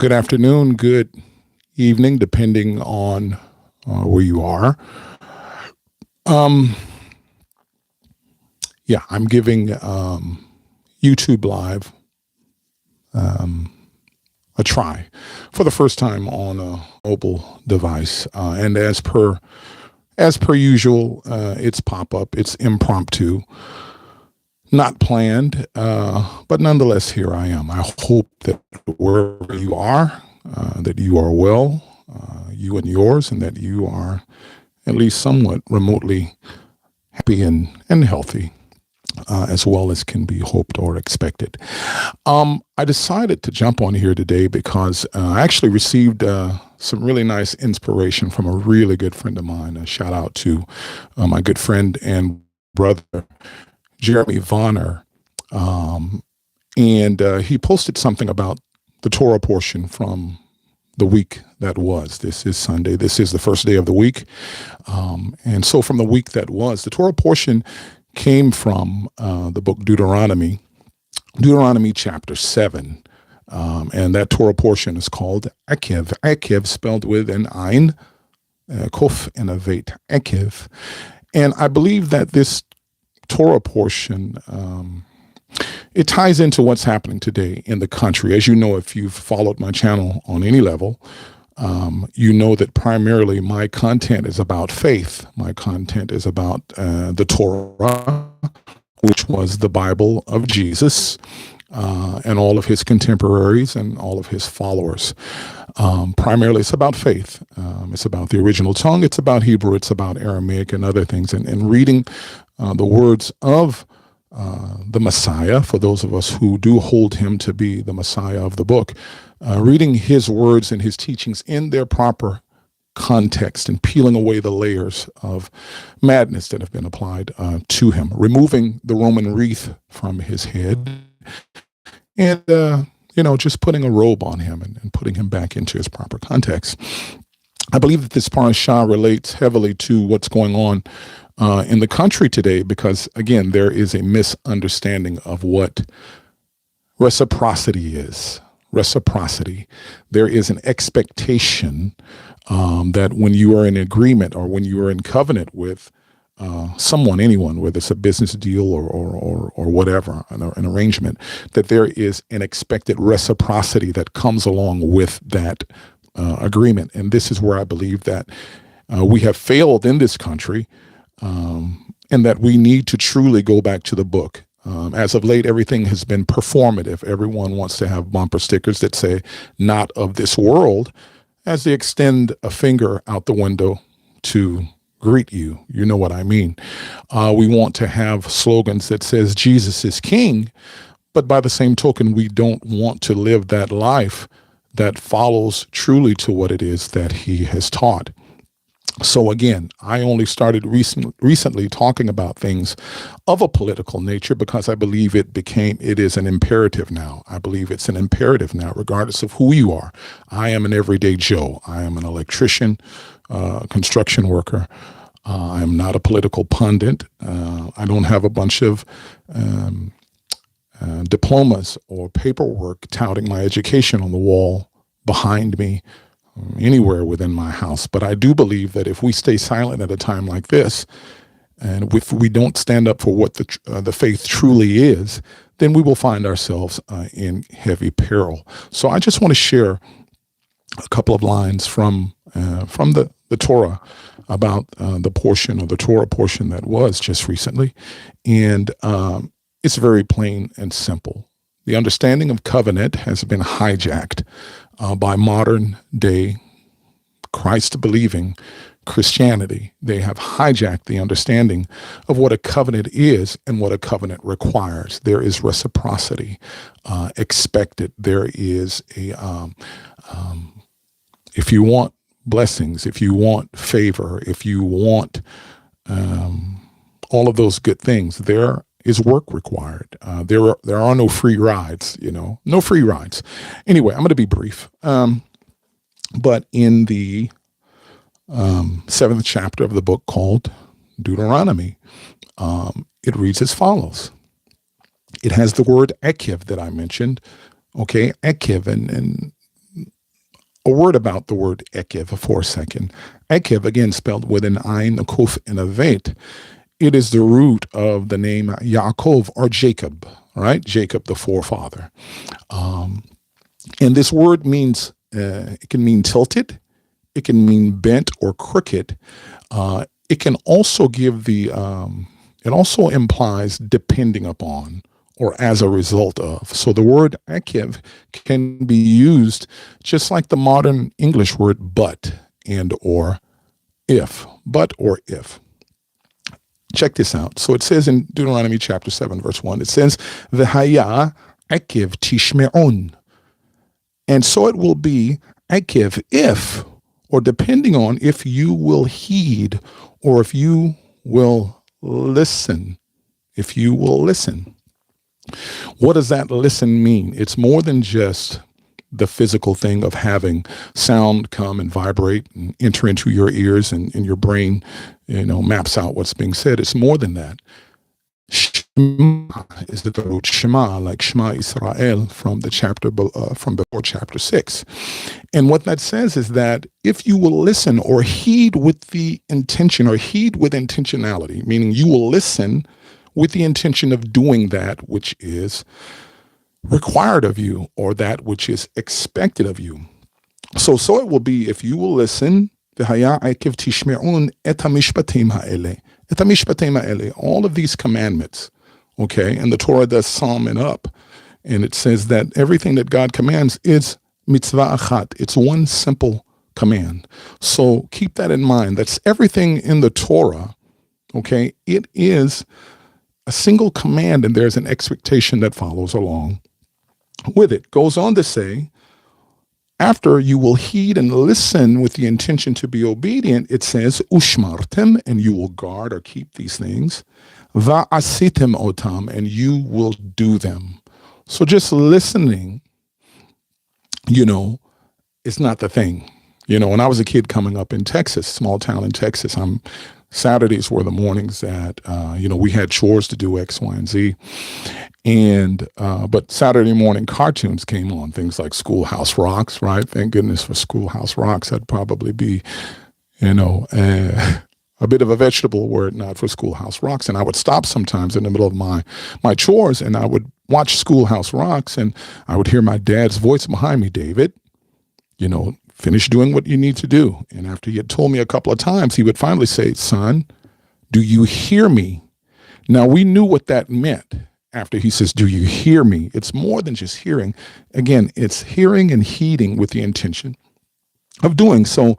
Good afternoon, good evening, depending on where you are. Um, yeah, I'm giving YouTube Live a try for the first time on a mobile device, and as per usual, it's pop up, it's impromptu, not planned, but nonetheless, here I am. I hope that wherever you are, that you are well, you and yours, and that you are at least somewhat remotely happy and healthy, as well as can be hoped or expected. I decided to jump on here today because I actually received some really nice inspiration from a really good friend of mine. A shout out to my good friend and brother, Jeremy Vonner. And he posted something about the Torah portion from the week that was. This is Sunday. This is the first day of the week. And so from the week that was, the Torah portion came from the book Deuteronomy chapter 7. And that Torah portion is called Akev. Akev spelled with an Ein, Kof, and a Vet. Akev. And I believe that this Torah portion, it ties into what's happening today in the country. As you know, if you've followed my channel on any level, you know that primarily my content is about faith. My content is about the Torah, which was the Bible of Jesus, and all of his contemporaries and all of his followers. Primarily, it's about faith. It's about the original tongue. It's about Hebrew. It's about Aramaic and other things. And reading the words of the Messiah, for those of us who do hold him to be the Messiah of the book, reading his words and his teachings in their proper context and peeling away the layers of madness that have been applied to him, removing the Roman wreath from his head, and just putting a robe on him and putting him back into his proper context. I believe that this parashah relates heavily to what's going on in the country today, because again, there is a misunderstanding of what reciprocity is. Reciprocity. There is an expectation that when you are in agreement or when you are in covenant with someone, anyone, whether it's a business deal or whatever, an arrangement, that there is an expected reciprocity that comes along with that agreement. And this is where I believe that we have failed in this country, and that we need to truly go back to the book. As of late, everything has been performative. Everyone wants to have bumper stickers that say, "Not of this world," as they extend a finger out the window to greet you. You know what I mean. We want to have slogans that says Jesus is King, but by the same token, we don't want to live that life that follows truly to what it is that he has taught. So again, I only started recently talking about things of a political nature because I believe it is an imperative now. I believe it's an imperative now, regardless of who you are. I am an everyday Joe. I am an electrician, construction worker. I am not a political pundit. I don't have a bunch of diplomas or paperwork touting my education on the wall behind me anywhere within my house. But I do believe that if we stay silent at a time like this, and if we don't stand up for what the faith truly is, then we will find ourselves in heavy peril. So I just want to share a couple of lines from the Torah about the portion, or the Torah portion, that was just recently. And it's very plain and simple. The understanding of covenant has been hijacked by modern day Christ-believing Christianity. They have hijacked the understanding of what a covenant is and what a covenant requires. There is reciprocity expected. There is if you want blessings, if you want favor, if you want all of those good things, there is work required. There are no free rides, no free rides. Anyway, I'm going to be brief. But in the 7th chapter of the book called Deuteronomy, it reads as follows. It has the word Akev that I mentioned. Okay, Akev, and A word about the word ekev for a second. Ekev, again, spelled with an ayin, a kuf, and a vet. It is the root of the name Yaakov or Jacob, right? Jacob, the forefather. And this word means, it can mean tilted, it can mean bent or crooked. It can also give it also implies depending upon or as a result of. So the word akev can be used just like the modern English word but and or if, but or if. Check this out. So it says in Deuteronomy chapter 7, verse 1, it says, V'haya akev tishme'un. And so it will be akev if, or depending on if you will heed or if you will listen. If you will listen. What does that listen mean? It's more than just the physical thing of having sound come and vibrate and enter into your ears and your brain, maps out what's being said. It's more than that. Shema is the root Shema, like Shema Israel from the chapter from before chapter 6. And what that says is that if you will listen or heed with the intention or heed with intentionality, meaning you will listen with the intention of doing that which is required of you or that which is expected of you. So it will be if you will listen, all of these commandments, okay? And the Torah does sum it up. And it says that everything that God commands is mitzvah achat. It's one simple command. So keep that in mind. That's everything in the Torah, okay? It is a single command, and there's an expectation that follows along with it. Goes on to say, after you will heed and listen with the intention to be obedient, it says, ushmartem, and you will guard or keep these things, va'asitem otam, and you will do them. So just listening, is not the thing. When I was a kid coming up in Texas, small town in Texas, Saturdays were the mornings that, we had chores to do X, Y, and Z. And, but Saturday morning cartoons came on, things like Schoolhouse Rocks, right? Thank goodness for Schoolhouse Rocks. That'd probably be, a bit of a vegetable were it not for Schoolhouse Rocks. And I would stop sometimes in the middle of my chores and I would watch Schoolhouse Rocks and I would hear my dad's voice behind me, David, finish doing what you need to do. And after he had told me a couple of times, he would finally say, son, do you hear me? Now we knew what that meant. After he says, do you hear me? It's more than just hearing. Again, it's hearing and heeding with the intention of doing. So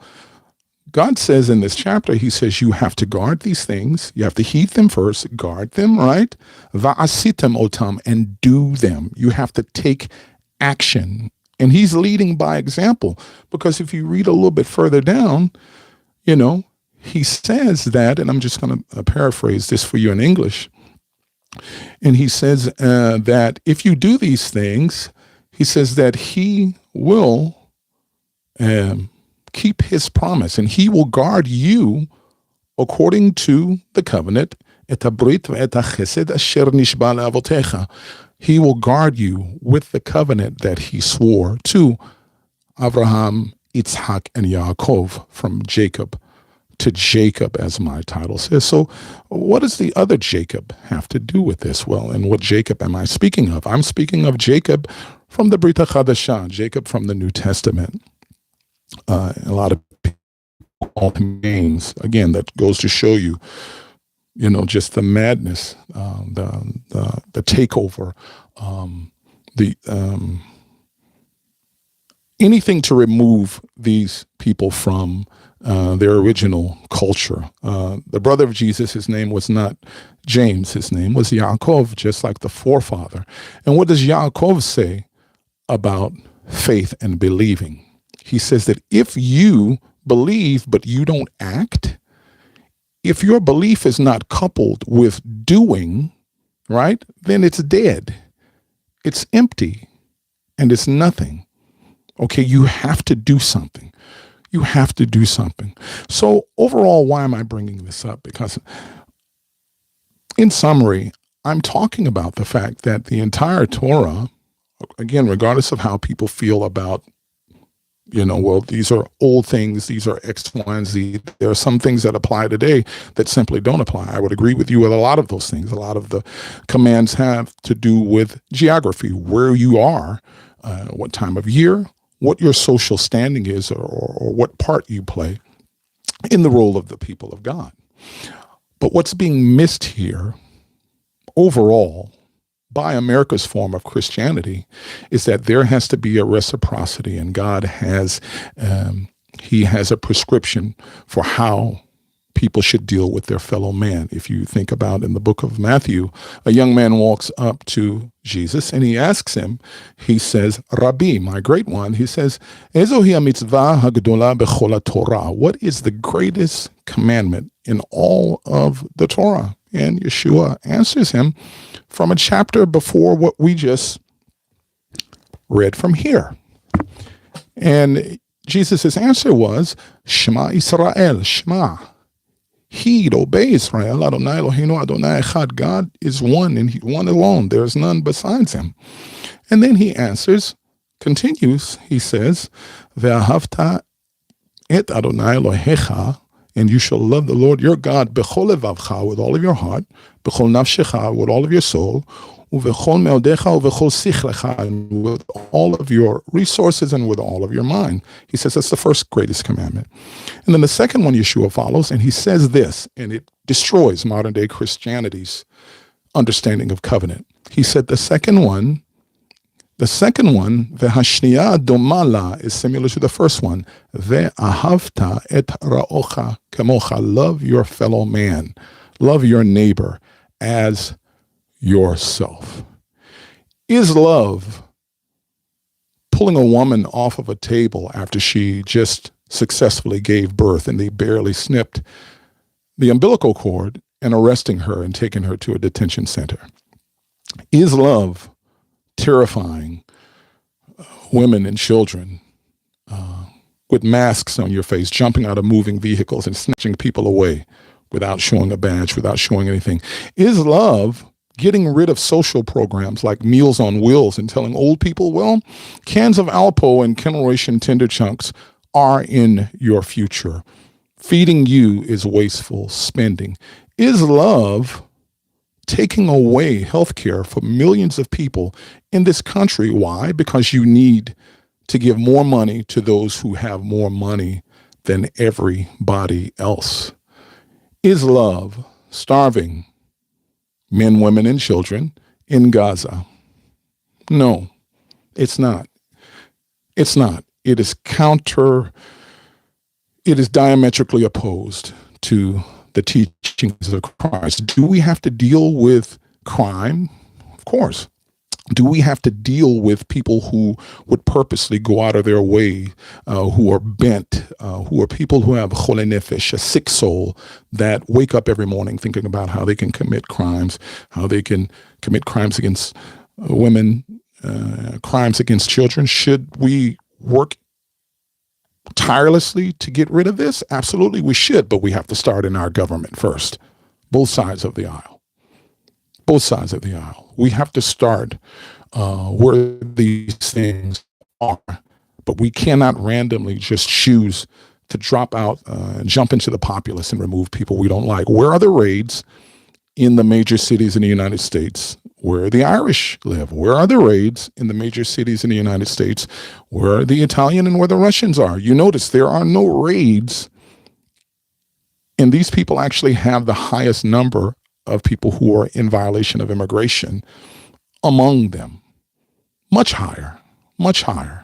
God says in this chapter, he says, you have to guard these things. You have to heed them first, guard them, right? Va'asitem otam, and do them. You have to take action. And he's leading by example, because if you read a little bit further down, he says that, and I'm just going to paraphrase this for you in English. And he says that if you do these things, he says that he will keep his promise and he will guard you according to the covenant. He will guard you with the covenant that he swore to Abraham, Yitzhak, and Yaakov, from Jacob to Jacob, as my title says. So what does the other Jacob have to do with this? Well, and what Jacob am I speaking of? I'm speaking of Jacob from the Brit HaChadashah, Jacob from the New Testament. A lot of people call him names. Again, that goes to show you, just the madness, the takeover, anything to remove these people from their original culture. The brother of Jesus, his name was not James, his name was Yaakov, just like the forefather. And what does Yaakov say about faith and believing? He says that if you believe but you don't act, if your belief is not coupled with doing, right, then it's dead. It's empty and it's nothing. Okay, you have to do something. You have to do something. So overall, why am I bringing this up? Because in summary, I'm talking about the fact that the entire Torah, again, regardless of how people feel about, well, these are old things, these are X, Y, and Z. There are some things that apply today that simply don't apply. I would agree with you with a lot of those things. A lot of the commands have to do with geography, where you are, what time of year, what your social standing is, or what part you play in the role of the people of God. But what's being missed here overall by America's form of Christianity is that there has to be a reciprocity, and God has, he has a prescription for how people should deal with their fellow man. If you think about in the book of Matthew, a young man walks up to Jesus and he asks him, he says, Rabbi, my great one, he says, Ezo hi mitzvah hagdola b'chol Torah. What is the greatest commandment in all of the Torah? And Yeshua answers him from a chapter before what we just read from here. And Jesus' answer was, Shema Israel, Shema. Heed, obey Israel, Adonai Eloheinu Adonai Echad. God is one and one alone. There is none besides him. And then he answers, continues, he says, Ve'ahavta et Adonai Elohecha, and you shall love the Lord your God b'chol levavcha, with all of your heart, b'chol nafshecha, with all of your soul, u'v'chol meodecha u'v'chol sichlecha, and with all of your resources and with all of your mind. He says that's the first greatest commandment. And then the second one Yeshua follows, and he says this, and it destroys modern day Christianity's understanding of covenant. He said the second one, v'hashniya domala, is similar to the first one. Ve'ahavta et ra'ocha kamocha. Love your fellow man. Love your neighbor as yourself. Is love pulling a woman off of a table after she just successfully gave birth and they barely snipped the umbilical cord and arresting her and taking her to a detention center? Is love terrifying women and children with masks on your face, jumping out of moving vehicles and snatching people away without showing a badge, without showing anything? Is love getting rid of social programs like Meals on Wheels and telling old people, well, cans of Alpo and Kennel Ration Tender Chunks are in your future. Feeding you is wasteful spending. Is love taking away health care for millions of people in this country? Why? Because you need to give more money to those who have more money than everybody else. Is love starving men, women, and children in Gaza? No, it's not. It's not. It is diametrically opposed to the teachings of Christ. Do we have to deal with crime? Of course. Do we have to deal with people who would purposely go out of their way, who are bent, who are people who have chole nefesh, a sick soul, that wake up every morning thinking about how they can commit crimes, how they can commit crimes against women, crimes against children? Should we work tirelessly to get rid of this? Absolutely, we should, but we have to start in our government first. Both sides of the aisle. Both sides of the aisle. We have to start where these things are, but we cannot randomly just choose to drop out and jump into the populace and remove people we don't like. Where are the raids in the major cities in the United States where the Irish live? Where are the raids in the major cities in the United States where the Italian and where the Russians are? You notice there are no raids, and these people actually have the highest number of people who are in violation of immigration among them. Much higher, much higher.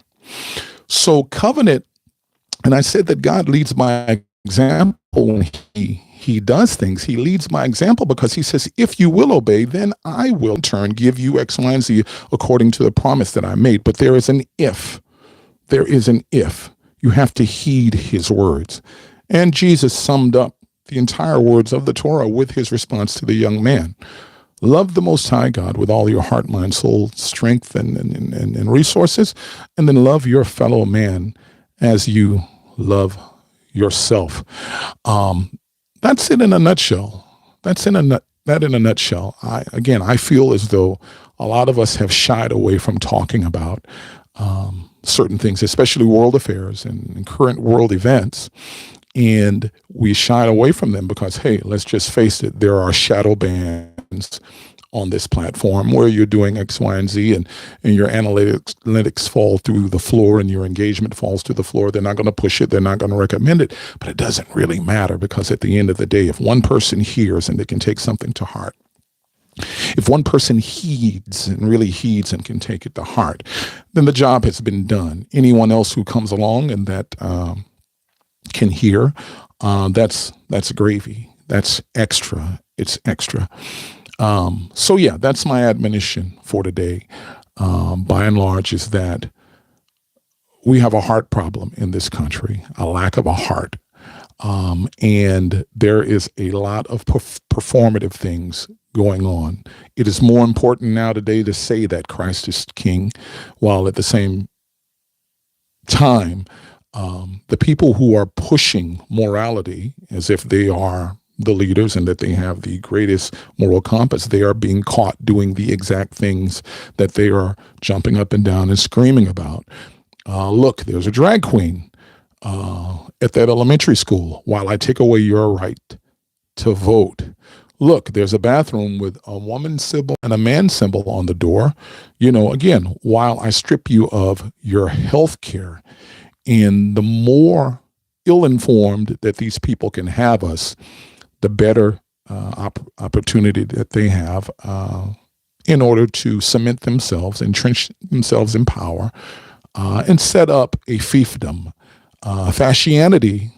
So covenant, and I said that God leads by example when he does things. He leads by example because he says, if you will obey, then I will in turn give you X, Y, and Z according to the promise that I made. But there is an if. There is an if. You have to heed his words. And Jesus summed up the entire words of the Torah with his response to the young man. Love the Most High God with all your heart, mind, soul, strength, and resources, and then love your fellow man as you love yourself. That's it in a nutshell. That in a nutshell. I feel as though a lot of us have shied away from talking about certain things, especially world affairs and current world events. And we shied away from them because, hey, let's just face it, there are shadow bans on this platform where you're doing X, Y, and Z, and your analytics fall through the floor and your engagement falls to the floor. They're not going to push it. They're not going to recommend it. But it doesn't really matter, because at the end of the day, if one person hears and they can take something to heart, if one person heeds and really heeds and can take it to heart, then the job has been done. Anyone else who comes along and that can hear, that's gravy. That's extra. It's extra. So yeah, that's my admonition for today. By and large, is that we have a heart problem in this country, a lack of a heart. And there is a lot of performative things going on. It is more important now today to say that Christ is King, while at the same time, the people who are pushing morality as if they are the leaders and that they have the greatest moral compass, they are being caught doing the exact things that they are jumping up and down and screaming about. Look, there's a drag queen at that elementary school while I take away your right to vote. Look, there's a bathroom with a woman symbol and a man symbol on the door. Again, while I strip you of your health care. And the more ill-informed that these people can have us, the better opportunity that they have in order to cement themselves, entrench themselves in power, and set up a fiefdom. Fascianity,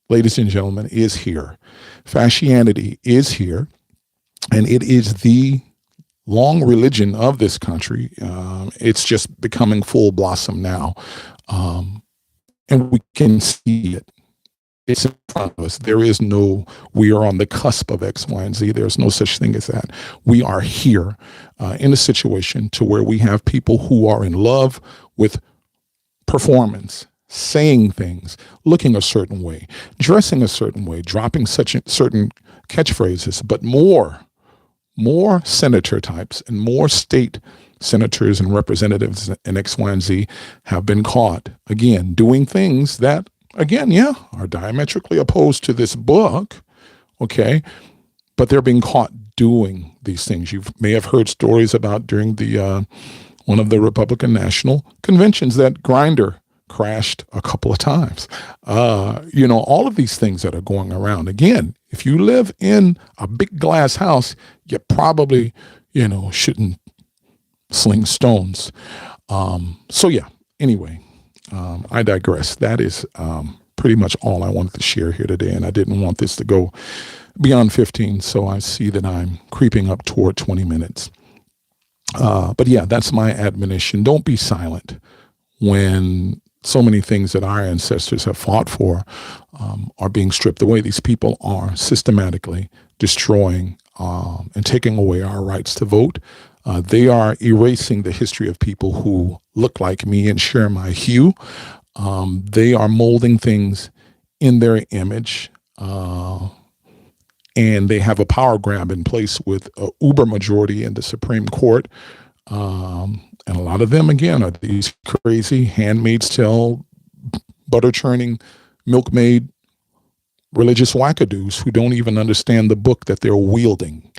ladies and gentlemen, is here. Fascianity is here, and it is the long religion of this country. It's just becoming full blossom now, and we can see it. It's in front of us. We are on the cusp of X, Y, and Z. There's no such thing as that. We are here in a situation to where we have people who are in love with performance, saying things, looking a certain way, dressing a certain way, dropping certain catchphrases, but more senator types and more state senators and representatives in X, Y, and Z have been caught, again, doing things that, again, are diametrically opposed to this book, okay? But they're being caught doing these things. You may have heard stories about during the one of the Republican National Conventions that Grindr crashed a couple of times. All of these things that are going around. Again, if you live in a big glass house, you probably, shouldn't sling stones. Anyway, I digress. That is pretty much all I wanted to share here today, and I didn't want this to go beyond 15, so I see that I'm creeping up toward 20 minutes. But yeah, that's my admonition. Don't be silent when so many things that our ancestors have fought for are being stripped away. These people are systematically destroying and taking away our rights to vote. They are erasing the history of people who look like me and share my hue. They are molding things in their image, and they have a power grab in place with an uber majority in the Supreme Court. And a lot of them, again, are these crazy Handmaid's Tale, butter churning, milkmaid, religious wackadoos who don't even understand the book that they're wielding.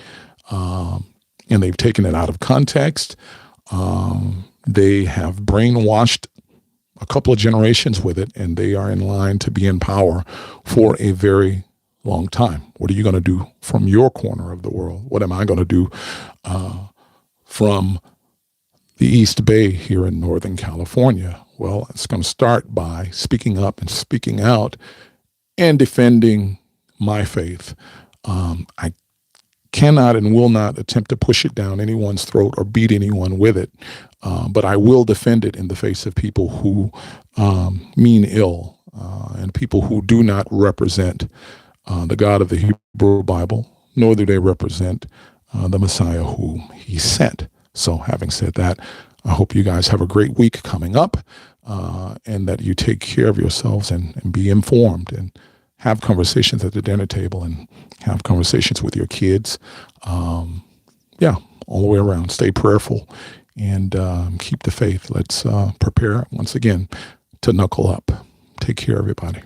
And they've taken it out of context. They have brainwashed a couple of generations with it, and they are in line to be in power for a very long time. What are you going to do from your corner of the world? What am I going to do from the East Bay here in Northern California? Well, it's going to start by speaking up and speaking out and defending my faith. I cannot and will not attempt to push it down anyone's throat or beat anyone with it, but I will defend it in the face of people who mean ill and people who do not represent the God of the Hebrew Bible, nor do they represent the Messiah whom he sent. So having said that, I hope you guys have a great week coming up, and that you take care of yourselves and be informed and have conversations at the dinner table and have conversations with your kids. All the way around. Stay prayerful and keep the faith. Let's prepare once again to knuckle up. Take care, everybody.